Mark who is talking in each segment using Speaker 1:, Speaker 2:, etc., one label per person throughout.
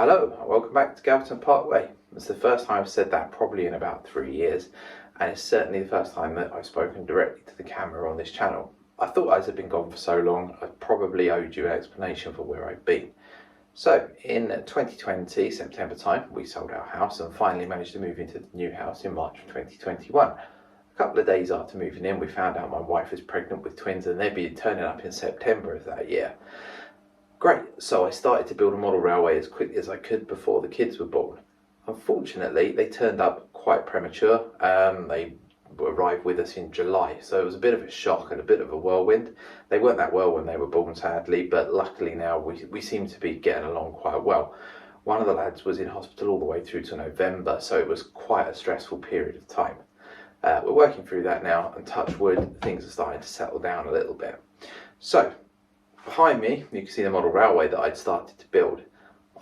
Speaker 1: Hello, and welcome back to Gowerton Parkway. It's the first time I've said that probably in about 3 years, and it's certainly the first time that I've spoken directly to the camera on this channel. I thought as I'd been gone for so long, I probably owed you an explanation for where I've been. So, in 2020, September time, we sold our house and finally managed to move into the new house in March of 2021. A couple of days after moving in, we found out my wife was pregnant with twins and they'd be turning up in September of that year. Great, so I started to build a model railway as quickly as I could before the kids were born. Unfortunately, they turned up quite premature. They arrived with us in July, so it was a bit of a shock and a bit of a whirlwind. They weren't that well when they were born, sadly, but luckily now we seem to be getting along quite well. One of the lads was in hospital all the way through to November, so it was quite a stressful period of time. We're working through that now, and touch wood, things are starting to settle down a little bit. So, behind me, you can see the model railway that I'd started to build.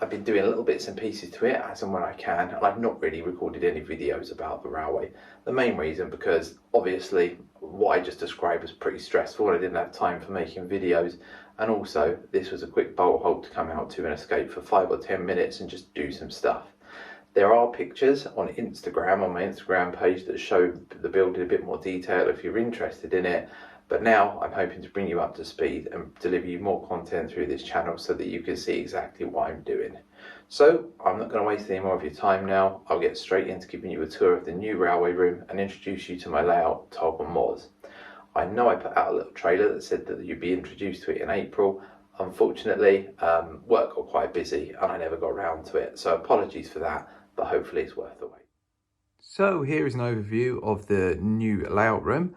Speaker 1: I've been doing little bits and pieces to it as and when I can, and I've not really recorded any videos about the railway. The main reason because obviously what I just described was pretty stressful and I didn't have time for making videos, and also this was a quick bolt halt to come out to and escape for 5 or 10 minutes and just do some stuff. There are pictures on Instagram, on my Instagram page, that show the build in a bit more detail if you're interested in it. But now I'm hoping to bring you up to speed and deliver you more content through this channel so that you can see exactly what I'm doing. So I'm not going to waste any more of your time now. I'll get straight into giving you a tour of the new railway room and introduce you to my layout, Talbot Moors. I know I put out a little trailer that said that you'd be introduced to it in April. Unfortunately, work got quite busy and I never got around to it. So apologies for that, but hopefully it's worth the wait. So here is an overview of the new layout room.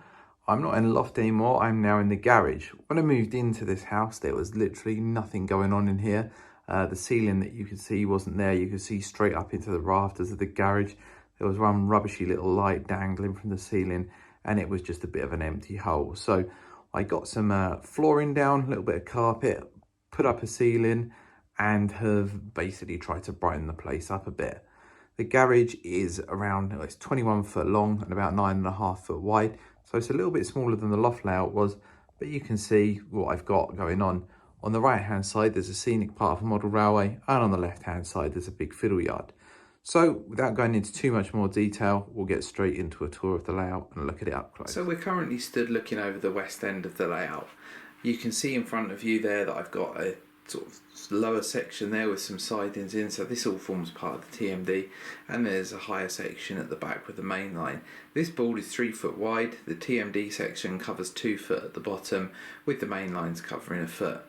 Speaker 1: I'm not in the loft anymore, I'm now in the garage. When I moved into this house, there was literally nothing going on in here. The ceiling that you could see wasn't there. You could see straight up into the rafters of the garage. There was one rubbishy little light dangling from the ceiling, and it was just a bit of an empty hole. So I got some flooring down, a little bit of carpet, put up a ceiling, and have basically tried to brighten the place up a bit. The garage is around, it's 21 foot long and about 9.5 foot wide. So it's a little bit smaller than the loft layout was, but you can see what I've got going on. On the right hand side, there's a scenic part of a model railway, and on the left hand side, there's a big fiddle yard. So without going into too much more detail, we'll get straight into a tour of the layout and look at it up close. So we're currently stood looking over the west end of the layout. You can see in front of you there that I've got a sort of lower section there with some sidings in, so this all forms part of the TMD, and there's a higher section at the back with the main line. This board is 3 foot wide. The TMD section covers 2 foot at the bottom, with the main lines covering 1 foot.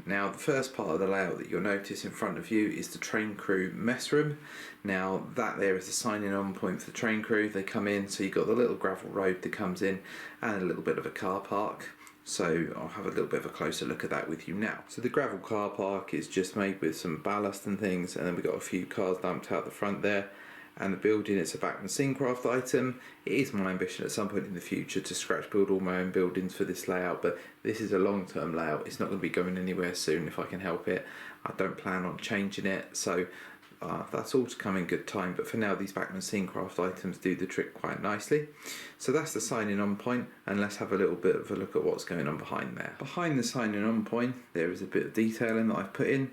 Speaker 1: Now the first part of the layout that you'll notice in front of you is the train crew mess room. Now that there is the signing on point for the train crew. They come in, so you've got the little gravel road that comes in and a little bit of a car park. So I'll have a little bit of a closer look at that with you now. So the gravel car park is just made with some ballast and things, and then we've got a few cars dumped out the front there. And the building, it's a Bachmann Scencraft item. It is my ambition at some point in the future to scratch build all my own buildings for this layout, but this is a long-term layout. It's not going to be going anywhere soon if I can help it. I don't plan on changing it, so that's all to come in good time, but for now these Bachmann Scencraft items do the trick quite nicely. So that's the signing on point, and let's have a little bit of a look at what's going on behind there. Behind the signing on point there is a bit of detailing that I've put in.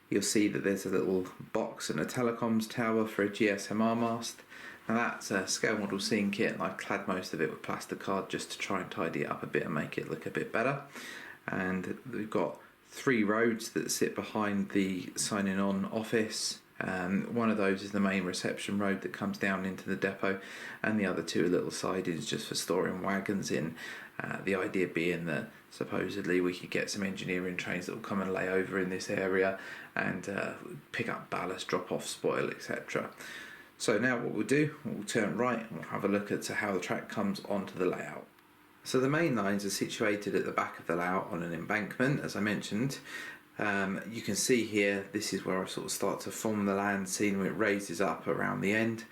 Speaker 1: You'll see that there's a little box and a telecoms tower for a GSMR mast, and that's a scale model scene kit, and I've clad most of it with plasticard just to try and tidy it up a bit and make it look a bit better. And we've got 3 roads that sit behind the signing on office. One of those is the main reception road that comes down into the depot, and the other 2 are little sidings just for storing wagons in. The idea being that supposedly we could get some engineering trains that will come and lay over in this area and pick up ballast, drop off spoil, etc. So now what we'll do, we'll turn right and we'll have a look at how the track comes onto the layout. So the main lines are situated at the back of the layout on an embankment, as I mentioned. You can see here, this is where I sort of start to form the land scene, where it raises up around the end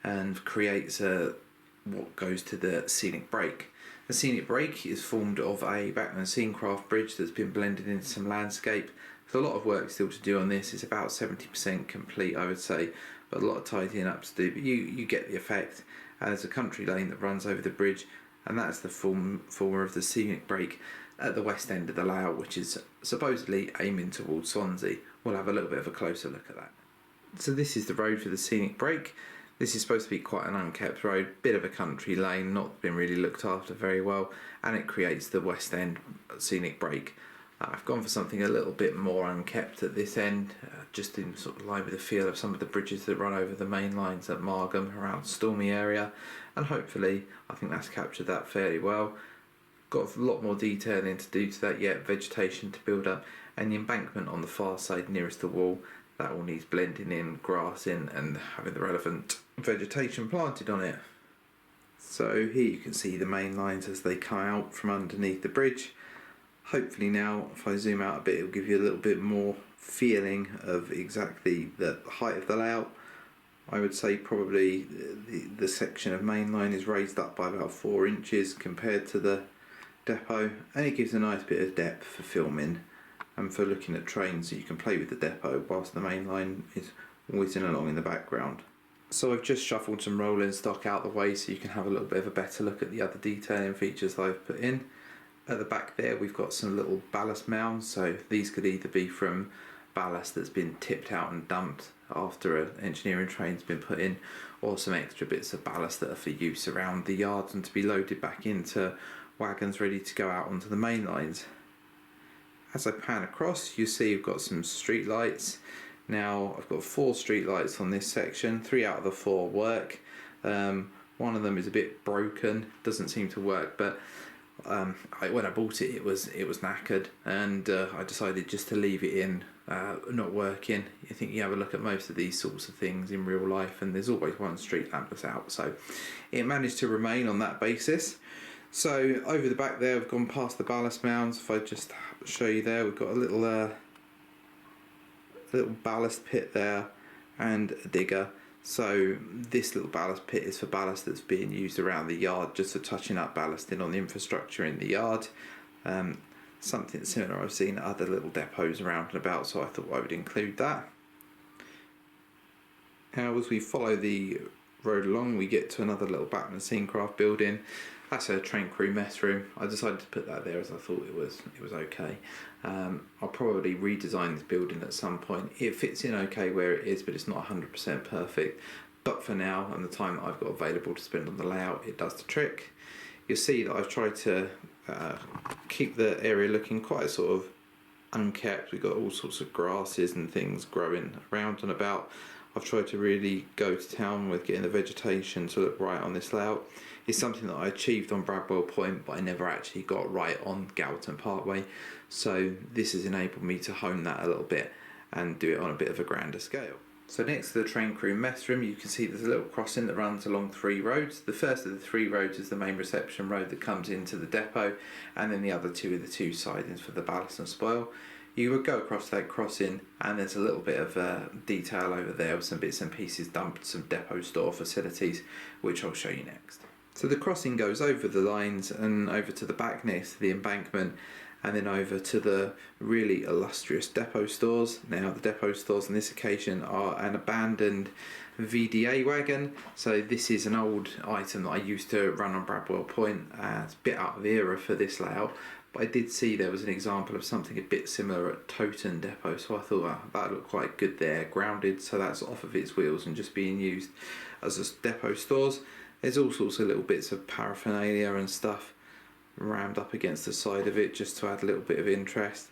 Speaker 1: and creates what goes to the scenic break. The scenic break is formed of a Bachmann Scencraft bridge that's been blended into some landscape. There's a lot of work still to do on this. It's about 70% complete, I would say, but a lot of tidying up to do, but you get the effect. And there's a country lane that runs over the bridge, and that's the former of the scenic break at the west end of the layout, which is supposedly aiming towards Swansea. We'll have a little bit of a closer look at that. So this is the road for the scenic break. This is supposed to be quite an unkept road, bit of a country lane, not been really looked after very well, and it creates the West End scenic break. I've gone for something a little bit more unkept at this end, just in sort of line with the feel of some of the bridges that run over the main lines at Margam around Stormy area, and hopefully I think that's captured that fairly well. Got a lot more detailing to do to that yet, vegetation to build up, and the embankment on the far side nearest the wall, that all needs blending in, grass in, and having the relevant vegetation planted on it. So here you can see the main lines as they come out from underneath the bridge. Hopefully now, if I zoom out a bit, it'll give you a little bit more feeling of exactly the height of the layout. I would say probably the section of main line is raised up by about 4 inches compared to the depot, and it gives a nice bit of depth for filming and for looking at trains, so you can play with the depot whilst the main line is whizzing along in the background. So I've just shuffled some rolling stock out the way so you can have a little bit of a better look at the other detailing features I've put in. At the back there we've got some little ballast mounds, so these could either be from ballast that's been tipped out and dumped after an engineering train's been put in, or some extra bits of ballast that are for use around the yards and to be loaded back into wagons ready to go out onto the main lines. As I pan across, you see we've got some street lights. Now I've got 4 street lights on this section, 3 out of the 4 work. One of them is a bit broken, doesn't seem to work, but when I bought it, it was knackered, and I decided just to leave it in, not working. I think you have a look at most of these sorts of things in real life, and there's always one street lamp that's out, so it managed to remain on that basis. So over the back there, we've gone past the ballast mounds. If I just show you there, we've got a little ballast pit there and a digger. So this little ballast pit is for ballast that's being used around the yard, just for touching up ballasting on the infrastructure in the yard. Something similar I've seen at other little depots around and about, so I thought I would include that. Now as we follow the road along, we get to another little Batman Scenecraft building. That's a train crew mess room. I decided to put that there as I thought it was okay. I'll probably redesign this building at some point. It fits in okay where it is, but it's not 100% perfect. But for now, and the time that I've got available to spend on the layout, it does the trick. You'll see that I've tried to keep the area looking quite sort of unkept. We've got all sorts of grasses and things growing around and about. I've tried to really go to town with getting the vegetation to look right on this layout. It's something that I achieved on Bradwell Point, but I never actually got right on Gowerton Parkway. So this has enabled me to hone that a little bit and do it on a bit of a grander scale. So next to the train crew mess room, you can see there's a little crossing that runs along 3 roads. The first of the 3 roads is the main reception road that comes into the depot, and then the other 2 are the 2 sidings for the ballast and spoil. You would go across that crossing, and there's a little bit of detail over there with some bits and pieces dumped, some depot store facilities, which I'll show you next. So the crossing goes over the lines and over to the back next to the embankment, and then over to the really illustrious depot stores. Now the depot stores on this occasion are an abandoned VDA wagon, so this is an old item that I used to run on Bradwell Point. It's a bit out of era for this layout, but I did see there was an example of something a bit similar at Towton Depot, so I thought that looked quite good there, grounded, so that's off of its wheels and just being used as a depot stores. There's all sorts of little bits of paraphernalia and stuff rammed up against the side of it just to add a little bit of interest.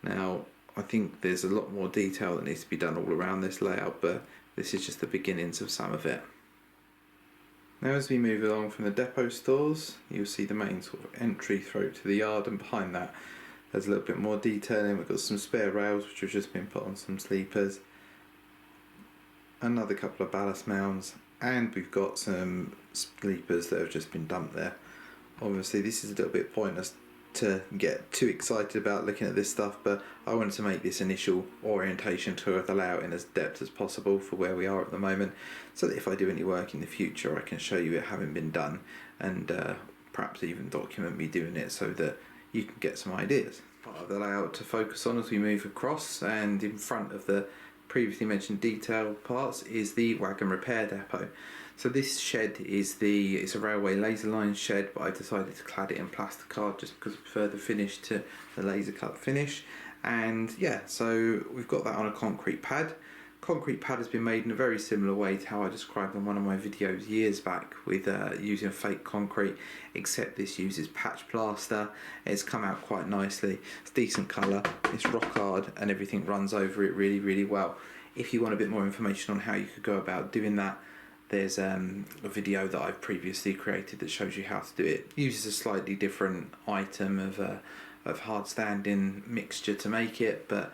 Speaker 1: Now I think there's a lot more detail that needs to be done all around this layout, but this is just the beginnings of some of it. Now as we move along from the depot stores, you'll see the main sort of entry throat to the yard, and behind that there's a little bit more detailing. We've got some spare rails which have just been put on some sleepers, another couple of ballast mounds, and we've got some sleepers that have just been dumped there. Obviously this is a little bit pointless to get too excited about looking at this stuff, but I wanted to make this initial orientation tour of the layout in as depth as possible for where we are at the moment, so that if I do any work in the future I can show you it having been done, and perhaps even document me doing it so that you can get some ideas. Part of the layout to focus on as we move across, and in front of the previously mentioned detail parts, is the wagon repair depot. So this shed is it's a railway laser line shed, but I decided to clad it in plasticard just because I prefer the finish to the laser cut finish. And yeah, so we've got that on a concrete pad. concrete pad has been made in a very similar way to how I described in one of my videos years back with using fake concrete, except this uses patch plaster. It's come out quite nicely, it's decent colour, it's rock hard, and everything runs over it really well. If you want a bit more information on how you could go about doing that, there's a video that I've previously created that shows you how to do it. It uses a slightly different item of hard standing mixture to make it, but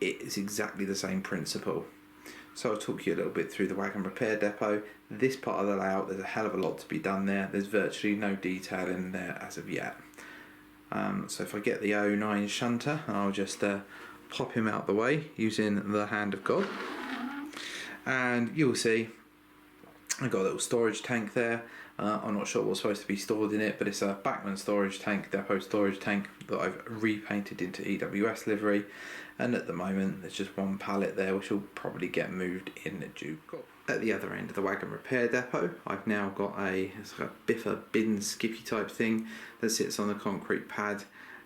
Speaker 1: it's exactly the same principle. So I'll talk you a little bit through the wagon repair depot. This part of the layout, there's a hell of a lot to be done there. There's virtually no detail in there as of yet. So if I get the 09 shunter, I'll just pop him out the way using the hand of God, and you'll see I've got a little storage tank there. I'm not sure what's supposed to be stored in it, but it's a Bachmann storage tank, depot storage tank, that I've repainted into EWS livery, and at the moment there's just one pallet there which will probably get moved in due course. At the other end of the wagon repair depot, I've now got it's like a biffer bin skippy type thing that sits on the concrete pad,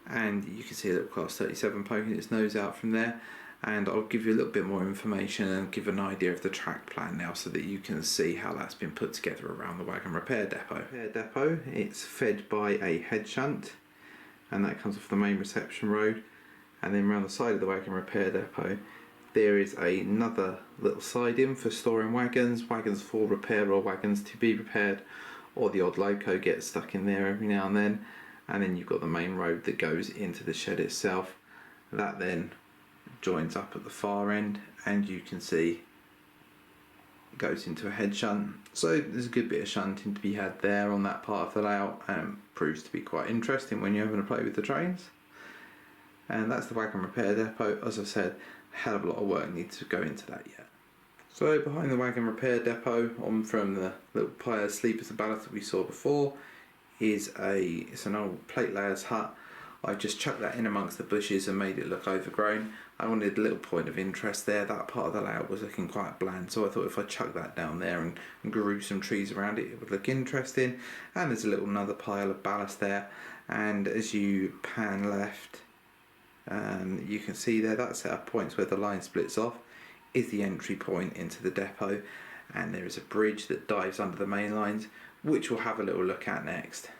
Speaker 1: and you can see a little class 37 poking its nose out from there. And I'll give you a little bit more information and give an idea of the track plan now, so that you can see how that's been put together around the wagon repair depot. It's fed by a head shunt, and that comes off the main reception road, and then around the side of the wagon repair depot there is another little siding for storing wagons for repair or wagons to be repaired, or the odd loco gets stuck in there every now and then you've got the main road that goes into the shed itself. That then joins up at the far end, and you can see goes into a head shunt. So there's a good bit of shunting to be had there on that part of the layout, and proves to be quite interesting when you're having to play with the trains. And that's the wagon repair depot. As I said, a hell of a lot of work needs to go into that yet. So behind the wagon repair depot, on from the little pile of sleepers and ballast that we saw before, is it's an old plate layer's hut. I've just chucked that in amongst the bushes and made it look overgrown. I wanted a little point of interest there. That part of the layout was looking quite bland, so I thought if I chucked that down there and grew some trees around it, it would look interesting. And there's a little another pile of ballast there, and as you pan left, you can see there that set up points where the line splits off is the entry point into the depot, and there is a bridge that dives under the main lines, which we'll have a little look at next.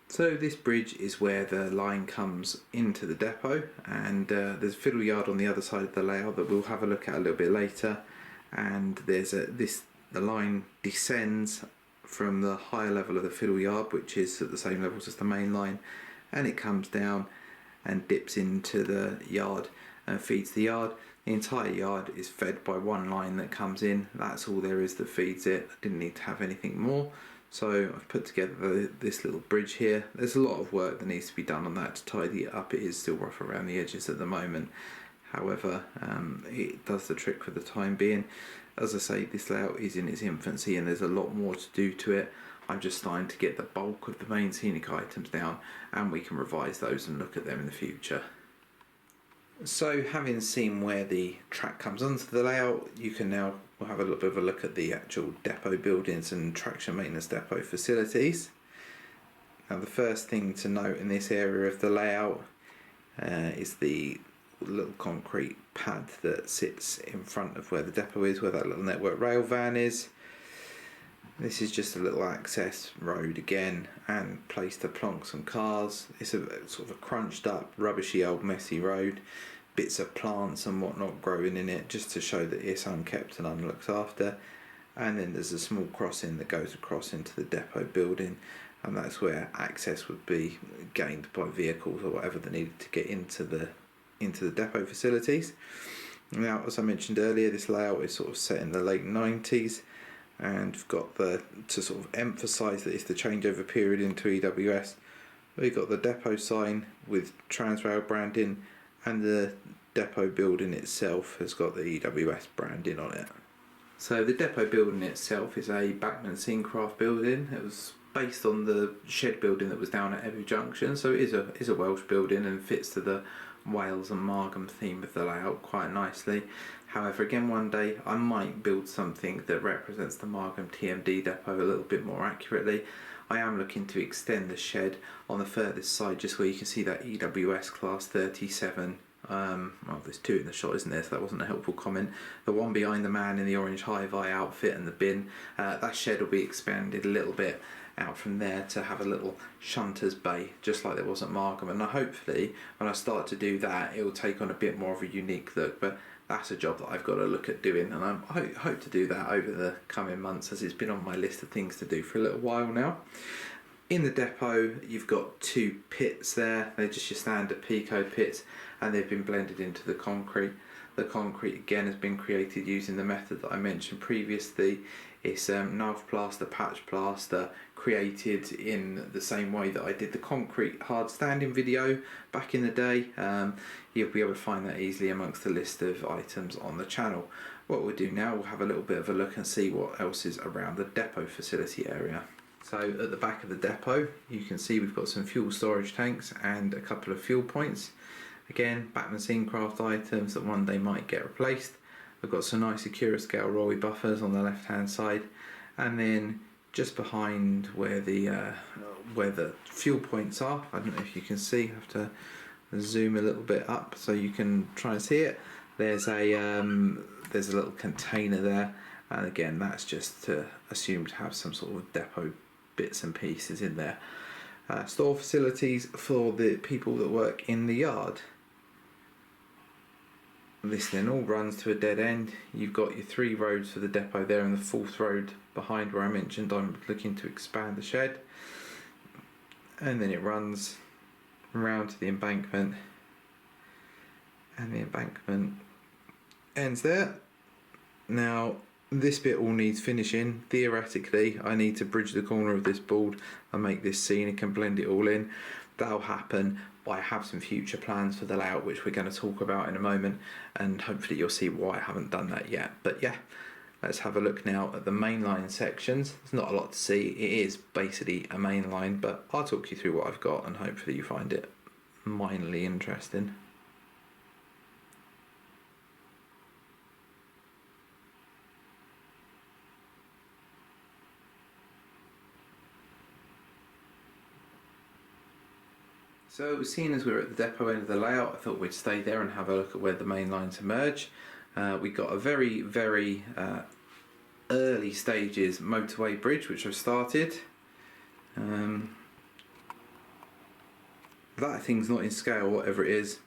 Speaker 1: So this bridge is where the line comes into the depot, and there's a fiddle yard on the other side of the layout that we'll have a look at a little bit later. And there's the line descends from the higher level of the fiddle yard, which is at the same levels as the main line, and it comes down and dips into the yard and feeds the yard. The entire yard is fed by one line that comes in. That's all there is that feeds it. I didn't need to have anything more. So I've put together this little bridge here. There's a lot of work that needs to be done on that to tidy it up. It is still rough around the edges at the moment. However, it does the trick for the time being. As I say, this layout is in its infancy and there's a lot more to do to it. I'm just starting to get the bulk of the main scenic items down, and we can revise those and look at them in the future. So having seen where the track comes onto the layout, you can now have a little bit of a look at the actual depot buildings and traction maintenance depot facilities. Now the first thing to note in this area of the layout is the little concrete pad that sits in front of where the depot is, where that little network rail van is. This is just a little access road again, and place to plonk some cars. It's a sort of a crunched up, rubbishy old messy road. Bits of plants and whatnot growing in it, just to show that it's unkept and unlooked after. And then there's a small crossing that goes across into the depot building, and that's where access would be gained by vehicles or whatever they needed to get into the depot facilities. Now, as I mentioned earlier, this layout is sort of set in the late 90s. And we've got to sort of emphasise that it's the changeover period into EWS, we've got the depot sign with Transrail branding, and the depot building itself has got the EWS branding on it. So the depot building itself is a Bachmann Scencraft building. It was based on the shed building that was down at Ebbw Junction, so it is a Welsh building and fits to the Wales and Margam theme of the layout quite nicely. However, again, one day I might build something that represents the Margam TMD depot a little bit more accurately. I am looking to extend the shed on the furthest side, just where you can see that EWS class 37 Well, there's two in the shot, isn't there? So that wasn't a helpful comment. The one behind the man in the orange high-vi outfit and the bin, that shed will be expanded a little bit out from there to have a little shunter's bay, just like there was at Markham. And hopefully, when I start to do that, it will take on a bit more of a unique look. But that's a job that I've got to look at doing, and I hope to do that over the coming months, as it's been on my list of things to do for a little while now. In the depot, you've got two pits there. They're just your standard Pico pits, and they've been blended into the concrete. The concrete again has been created using the method that I mentioned previously. It's knife plaster, patch plaster, created in the same way that I did the concrete hard standing video back in the day. You'll be able to find that easily amongst the list of items on the channel. What we'll do now, we'll have a little bit of a look and see what else is around the depot facility area. So at the back of the depot, you can see we've got some fuel storage tanks and a couple of fuel points. Again, Batman Scencraft items that one day might get replaced. I've got some nice Scale Roy buffers on the left hand side, and then just behind where the fuel points are, I don't know if you can see, I have to zoom a little bit up so you can try and see it. There's a little container there, and again that's just assumed to have some sort of depot bits and pieces in there. Store facilities for the people that work in the yard. This then all runs to a dead end. You've got your 3 roads for the depot there, and the 4th road behind where I mentioned I'm looking to expand the shed. And then it runs round to the embankment, and the embankment ends there. Now this bit all needs finishing. Theoretically, I need to bridge the corner of this board and make this scenic and blend it all in. That'll happen, but I have some future plans for the layout which we're going to talk about in a moment, and hopefully you'll see why I haven't done that yet. But yeah, let's have a look now at the mainline sections. There's not a lot to see. It is basically a main line, but I'll talk you through what I've got and hopefully you find it minorly interesting. So seeing as we're at the depot end of the layout, I thought we'd stay there and have a look at where the main lines emerge. We got a very early stages motorway bridge which I've started. That thing's not in scale, whatever it is,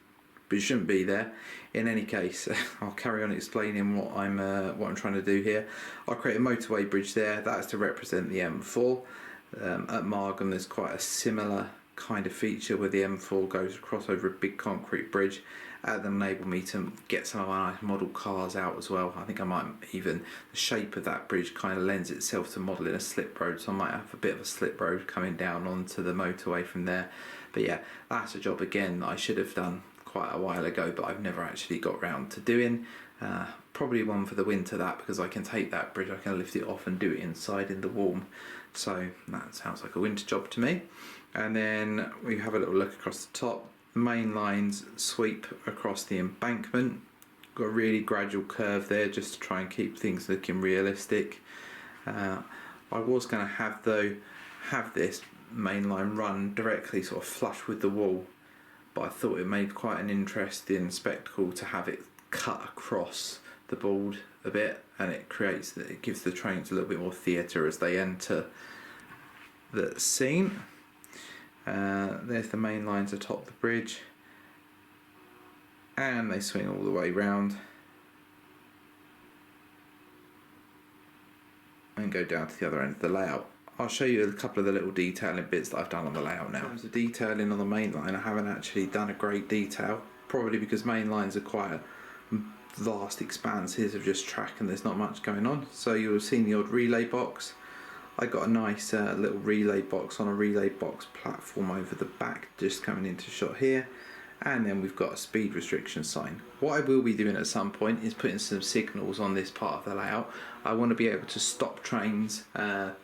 Speaker 1: but it shouldn't be there. In any case, I'll carry on explaining what I'm trying to do here. I'll create a motorway bridge there. That's to represent the M4. At Markham there's quite a similar kind of feature where the M4 goes across over a big concrete bridge. That enable me to get some of my nice model cars out as well. I think I might even, the shape of that bridge kind of lends itself to modelling a slip road, so I might have a bit of a slip road coming down onto the motorway from there. But yeah, that's a job again that I should have done quite a while ago, but I've never actually got round to doing. Probably one for the winter, that, because I can take that bridge, I can lift it off and do it inside in the warm. So that sounds like a winter job to me. And then we have a little look across the top. The main lines sweep across the embankment. Got a really gradual curve there just to try and keep things looking realistic. I was going to have this main line run directly sort of flush with the wall, but I thought it made quite an interesting spectacle to have it cut across the board a bit, and it gives the trains a little bit more theatre as they enter the scene. There's the main lines atop the bridge, and they swing all the way round and go down to the other end of the layout. I'll show you a couple of the little detailing bits that I've done on the layout now. In terms of detailing on the main line, I haven't actually done a great detail, probably because main lines are quite vast expanses of just track and there's not much going on. So you'll have seen the odd relay box. I got a nice little relay box on a relay box platform over the back, just coming into shot here, and then we've got a speed restriction sign. What I will be doing at some point is putting some signals on this part of the layout. I want to be able to stop trains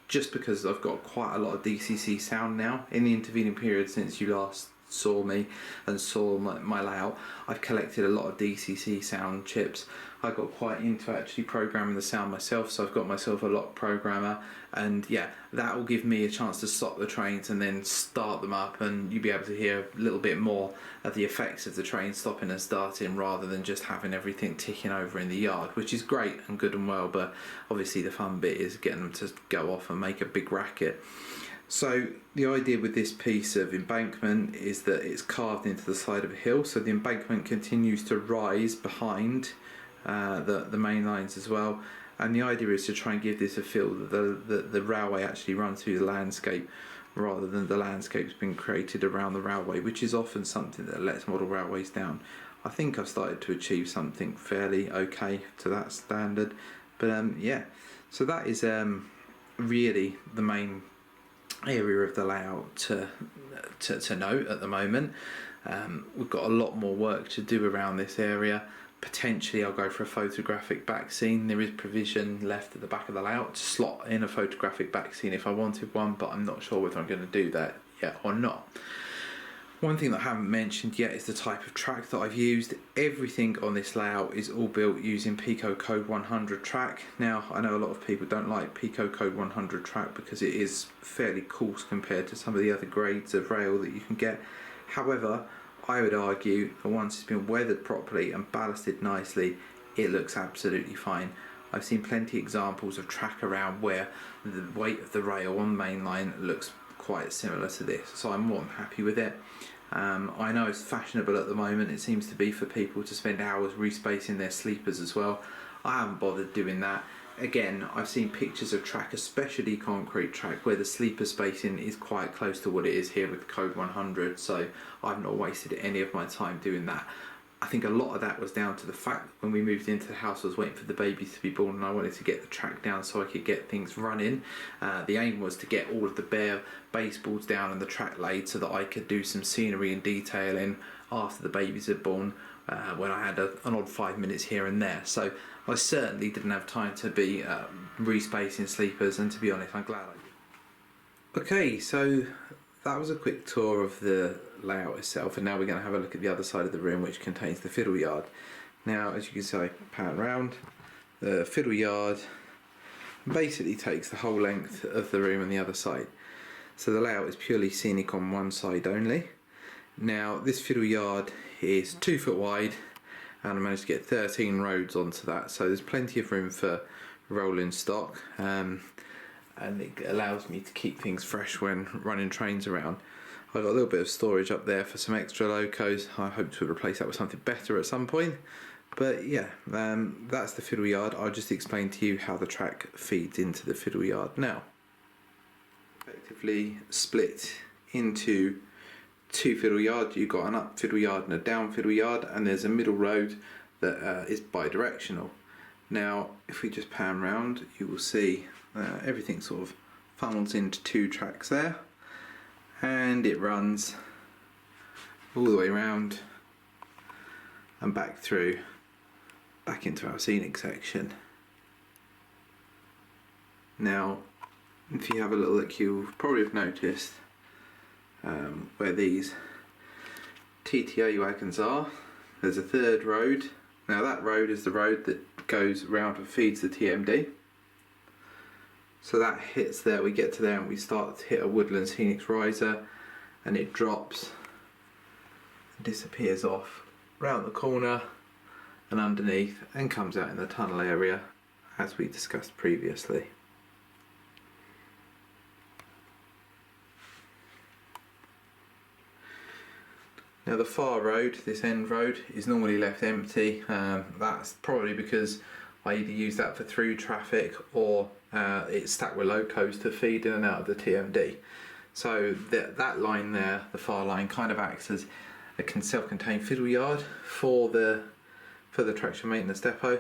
Speaker 1: just because I've got quite a lot of DCC sound now. In the intervening period since you last saw me and saw my layout, I've collected a lot of DCC sound chips. I got quite into actually programming the sound myself, so I've got myself a lock programmer, and yeah, that will give me a chance to stop the trains and then start them up, and you'll be able to hear a little bit more of the effects of the train stopping and starting rather than just having everything ticking over in the yard, which is great and good and well, but obviously the fun bit is getting them to go off and make a big racket. So the idea with this piece of embankment is that it's carved into the side of a hill, so the embankment continues to rise behind the main lines as well, and the idea is to try and give this a feel that the railway actually runs through the landscape rather than the landscape's been created around the railway, which is often something that lets model railways down. I think I've started to achieve something fairly okay to that standard, but yeah, so that is really the main area of the layout to note at the moment. We've got a lot more work to do around this area. Potentially I'll go for a photographic back scene. There is provision left at the back of the layout to slot in a photographic back scene if I wanted one, but I'm not sure whether I'm going to do that yet or not. One thing that I haven't mentioned yet is the type of track that I've used. Everything on this layout is all built using Pico Code 100 track. Now, I know a lot of people don't like Pico Code 100 track because it is fairly coarse compared to some of the other grades of rail that you can get. However, I would argue that once it's been weathered properly and ballasted nicely, it looks absolutely fine. I've seen plenty of examples of track around where the weight of the rail on the main line looks quite similar to this, so I'm more than happy with it. I know it's fashionable at the moment, it seems to be, for people to spend hours respacing their sleepers as well. I haven't bothered doing that. Again, I've seen pictures of track, especially concrete track, where the sleeper spacing is quite close to what it is here with Code 100, so I've not wasted any of my time doing that. I think a lot of that was down to the fact that when we moved into the house I was waiting for the babies to be born and I wanted to get the track down so I could get things running. The aim was to get all of the bare baseboards down and the track laid so that I could do some scenery and detailing after the babies had born, when I had an odd 5 minutes here and there. So I certainly didn't have time to be respacing sleepers, and to be honest, I'm glad I did. Okay, so that was a quick tour of the layout itself, and now we're going to have a look at the other side of the room, which contains the fiddle yard. Now, as you can see, I pan round, the fiddle yard basically takes the whole length of the room on the other side. So the layout is purely scenic on one side only. Now, this fiddle yard is 2 foot wide, and I managed to get 13 roads onto that, so there's plenty of room for rolling stock. And it allows me to keep things fresh when running trains around. I've got a little bit of storage up there for some extra locos. I hope to replace that with something better at some point. But yeah, that's the fiddle yard. I'll just explain to you how the track feeds into the fiddle yard now. Effectively split into 2 fiddle yards. You've got an up fiddle yard and a down fiddle yard, and there's a middle road that is bi-directional. Now, if we just pan round, you will see everything sort of funnels into 2 tracks there, and it runs all the way around and back through, back into our scenic section. Now, if you have a little look, you'll probably have noticed where these TTA wagons are, there's a 3rd road. Now that road is the road that goes around and feeds the TMD. So that hits there, we get to there and we start to hit a woodland scenics riser, and it drops and disappears off round the corner and underneath and comes out in the tunnel area as we discussed previously. Now the far road, this end road, is normally left empty. That's probably because I either use that for through traffic or it's stacked with locos to feed in and out of the TMD. So that line there, the far line, kind of acts as a self-contained fiddle yard for the traction maintenance depot.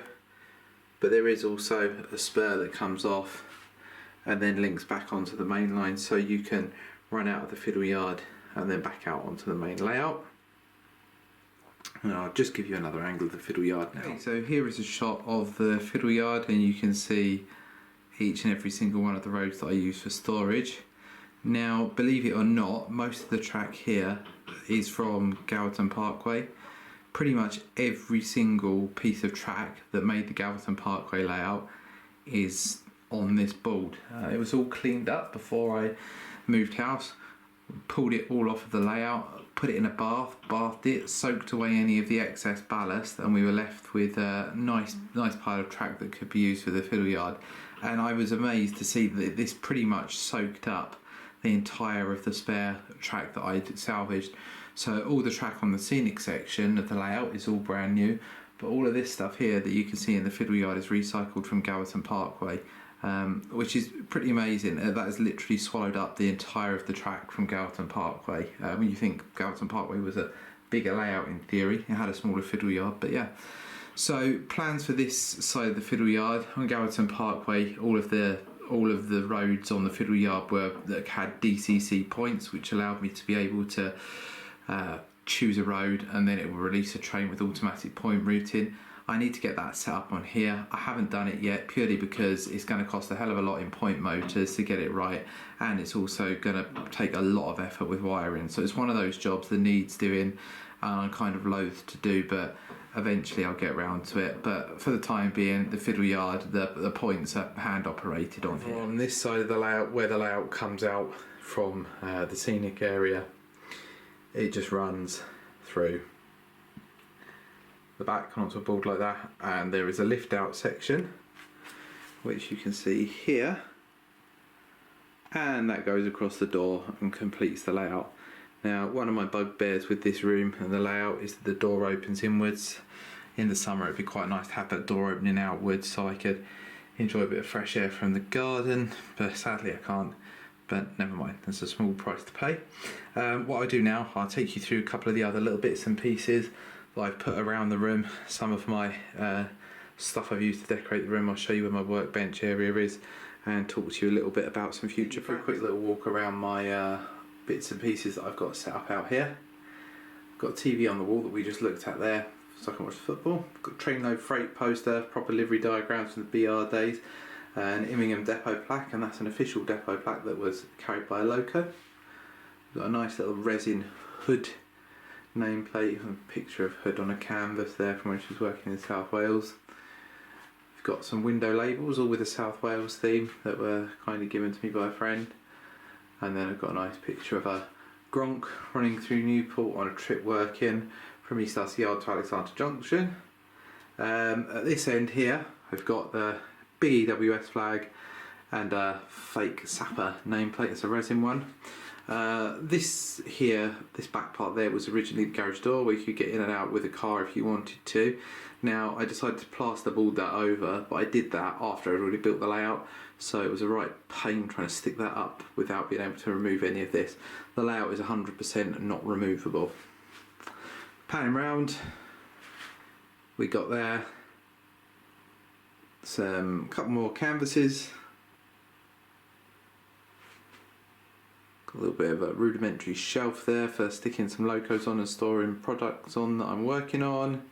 Speaker 1: But there is also a spur that comes off and then links back onto the main line, so you can run out of the fiddle yard and then back out onto the main layout. And I'll just give you another angle of the fiddle yard now. Okay, so here is a shot of the fiddle yard, and you can see each and every single one of the roads that I use for storage. Now, believe it or not, most of the track here is from Gowerton Parkway, pretty much every single piece of track that made the Gowerton Parkway layout is on this board. It was all cleaned up before I moved house, pulled it all off of the layout, put it in a bathed it, soaked away any of the excess ballast, and we were left with a nice pile of track that could be used for the fiddle yard. And I was amazed to see that this pretty much soaked up the entire of the spare track that I'd salvaged. So all the track on the scenic section of the layout is all brand new, but all of this stuff here that you can see in the fiddle yard is recycled from Gowerton Parkway, which is pretty amazing. That has literally swallowed up the entire of the track from Gowerton Parkway. When you think Gowerton Parkway was a bigger layout in theory, it had a smaller fiddle yard, but yeah. So plans for this side of the fiddle yard on Gowerton Parkway, all of the roads on the fiddle yard that had DCC points, which allowed me to be able to choose a road and then it will release a train with automatic point routing. I need to get that set up on here. I haven't done it yet purely because it's going to cost a hell of a lot in point motors to get it right, and it's also going to take a lot of effort with wiring. So it's one of those jobs that needs doing, and I'm kind of loath to do, but eventually I'll get around to it. But for the time being, the fiddle yard, the points are hand operated on here. On this side of the layout, where the layout comes out from the scenic area, it just runs through the back onto a board like that, and there is a lift out section which you can see here, and that goes across the door and completes the layout. Now, one of my bugbears with this room and the layout is that the door opens inwards. In the summer it'd be quite nice to have that door opening outwards so I could enjoy a bit of fresh air from the garden, but sadly I can't. But never mind, that's a small price to pay. What I do now, I'll take you through a couple of the other little bits and pieces that I've put around the room. Some of my stuff I've used to decorate the room. I'll show you where my workbench area is and talk to you a little bit about some future for a quick little walk around my bits and pieces that I've got set up out here. I've got a TV on the wall that we just looked at there so I can watch football. I've got a trainload freight poster, proper livery diagrams from the BR days, an Immingham depot plaque, and that's an official depot plaque that was carried by a loco. We've got a nice little resin hood nameplate, a picture of Hood on a canvas there from when she was working in South Wales. We've got some window labels all with a South Wales theme that were kindly given to me by a friend, and then I've got a nice picture of a Gronk running through Newport on a trip working from East Usk Yard to Alexander Junction. At this end here I've got the big EWS flag and a fake Sapper nameplate. It's a resin one. This back part there was originally the garage door where you could get in and out with a car if you wanted to. Now I decided to plasterboard that over, but I did that after I'd already built the layout, so it was a right pain trying to stick that up without being able to remove any of this. The layout is 100% not removable. Panning round, we got there some couple more canvases. A little bit of a rudimentary shelf there for sticking some locos on and storing products on that I'm working on.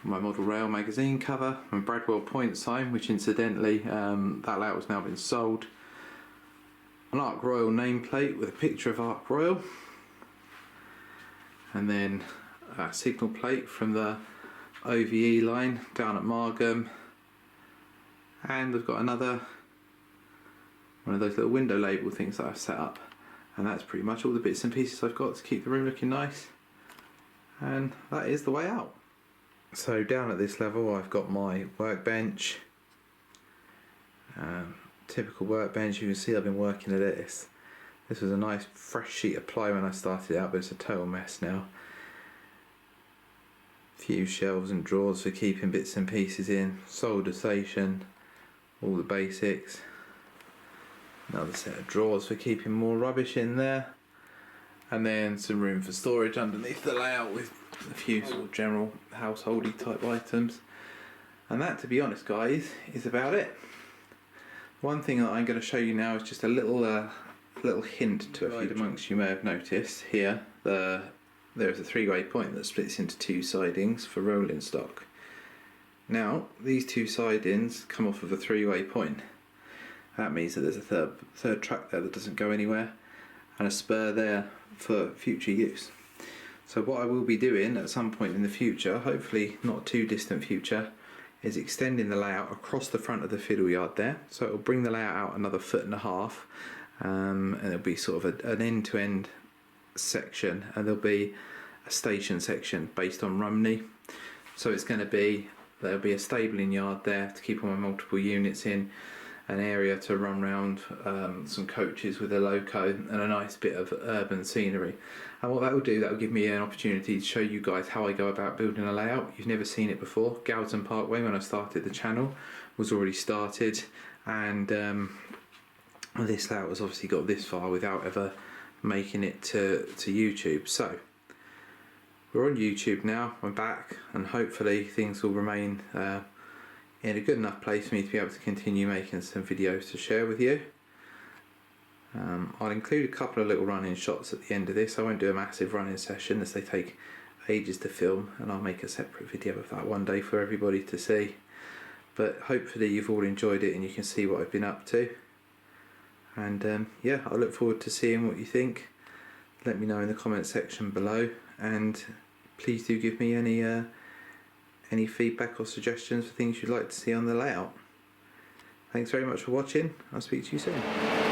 Speaker 1: My Model Rail magazine cover, my Bradwell point sign, which incidentally that layout has now been sold. An Ark Royal nameplate with a picture of Ark Royal, and then a signal plate from the OVE line down at Margam, and I've got another one of those little window label things that I've set up, and that's pretty much all the bits and pieces I've got to keep the room looking nice, and that is the way out. So down at this level I've got my workbench, typical workbench. You can see I've been working at this. This was a nice fresh sheet of ply when I started out, but it's a total mess now. Few shelves and drawers for keeping bits and pieces in, solder station, all the basics. Another set of drawers for keeping more rubbish in there, and then some room for storage underneath the layout with a few sort of general householdy type items. And that, to be honest guys, is about it. One thing that I'm going to show you now is just a little hint to a few amongst you may have noticed here. There is a three-way point that splits into two sidings for rolling stock. Now these two sidings come off of a three-way point. That means that there's a third track there that doesn't go anywhere, and a spur there for future use. So what I will be doing at some point in the future, hopefully not too distant future, is extending the layout across the front of the fiddle yard there. So it'll bring the layout out another 1.5 feet, and it'll be sort of an end-to-end section, and there'll be a station section based on Rumney. So it's going to be, there'll be a stabling yard there to keep all my multiple units in, an area to run round, some coaches with a loco, and a nice bit of urban scenery. And what that will do, that will give me an opportunity to show you guys how I go about building a layout. You've never seen it before. Gowerton Parkway, when I started the channel, was already started, and this layout has obviously got this far without ever making it to YouTube. So we're on YouTube now, I'm back, and hopefully things will remain in a good enough place for me to be able to continue making some videos to share with you. I'll include a couple of little running shots at the end of this. I won't do a massive running session as they take ages to film, and I'll make a separate video of that one day for everybody to see. But hopefully you've all enjoyed it and you can see what I've been up to. And yeah, I look forward to seeing what you think. Let me know in the comment section below, and please do give me any feedback or suggestions for things you'd like to see on the layout. Thanks very much for watching. I'll speak to you soon.